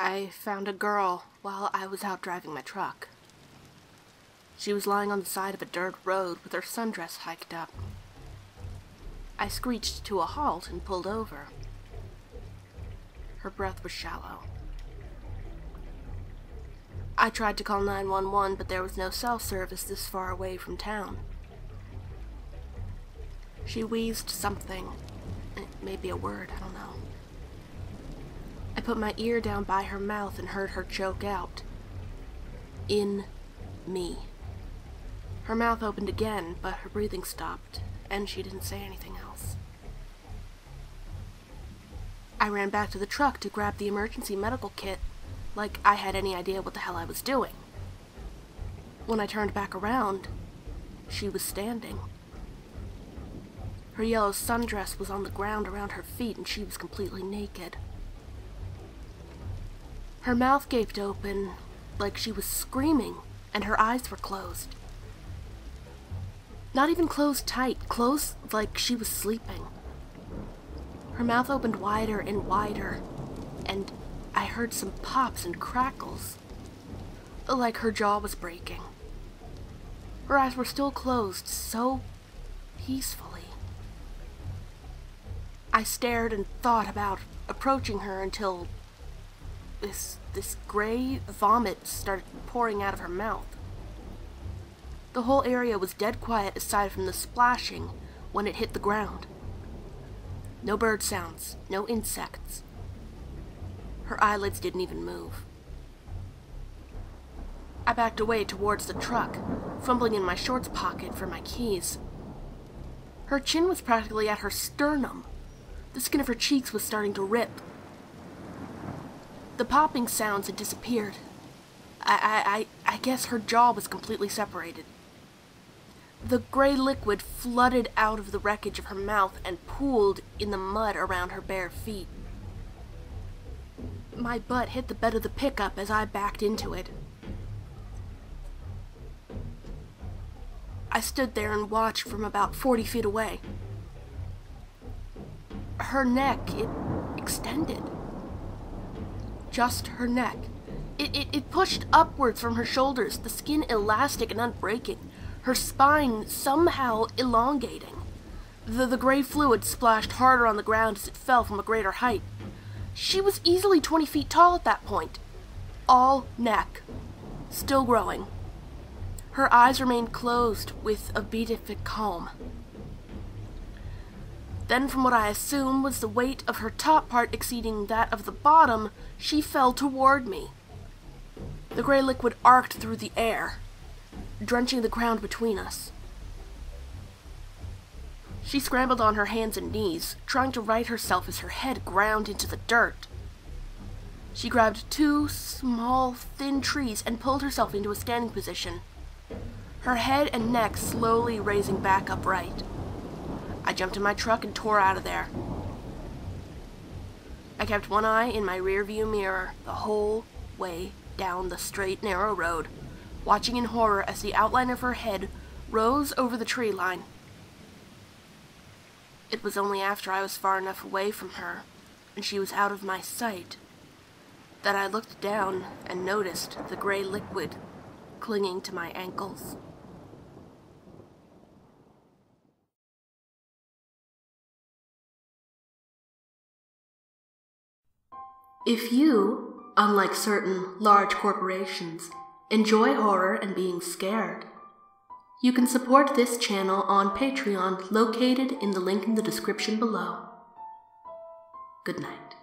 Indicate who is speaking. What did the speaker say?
Speaker 1: I found a girl while I was out driving my truck. She was lying on the side of a dirt road with her sundress hiked up. I screeched to a halt and pulled over. Her breath was shallow. I tried to call 911, but there was no cell service this far away from town. She wheezed something. Maybe a word, I don't know. I put my ear down by her mouth and heard her choke out. In me. Her mouth opened again, but her breathing stopped, and she didn't say anything else. I ran back to the truck to grab the emergency medical kit, like I had any idea what the hell I was doing. When I turned back around, she was standing. Her yellow sundress was on the ground around her feet, and she was completely naked. Her mouth gaped open, like she was screaming, and her eyes were closed. Not even closed tight, closed like she was sleeping. Her mouth opened wider and wider, and I heard some pops and crackles, like her jaw was breaking. Her eyes were still closed, so peacefully. I stared and thought about approaching her until this gray vomit started pouring out of her mouth. The whole area was dead quiet aside from the splashing when it hit the ground. No bird sounds, no insects. Her eyelids didn't even move. I backed away towards the truck, fumbling in my shorts pocket for my keys. Her chin was practically at her sternum. The skin of her cheeks was starting to rip. The popping sounds had disappeared. I guess her jaw was completely separated. The gray liquid flooded out of the wreckage of her mouth and pooled in the mud around her bare feet. My butt hit the bed of the pickup as I backed into it. I stood there and watched from about 40 feet away. Her neck, it extended. Just her neck. It pushed upwards from her shoulders, the skin elastic and unbreaking, her spine somehow elongating. The gray fluid splashed harder on the ground as it fell from a greater height. She was easily 20 feet tall at that point. All neck. Still growing. Her eyes remained closed with a beatific calm. Then, from what I assume was the weight of her top part exceeding that of the bottom, she fell toward me. The gray liquid arced through the air, drenching the ground between us. She scrambled on her hands and knees, trying to right herself as her head ground into the dirt. She grabbed two small, thin trees and pulled herself into a standing position, her head and neck slowly raising back upright. I jumped in my truck and tore out of there. I kept one eye in my rearview mirror the whole way down the straight, narrow road, watching in horror as the outline of her head rose over the tree line. It was only after I was far enough away from her, and she was out of my sight, that I looked down and noticed the gray liquid clinging to my ankles. If you, unlike certain large corporations, enjoy horror and being scared, you can support this channel on Patreon located in the link in the description below. Good night.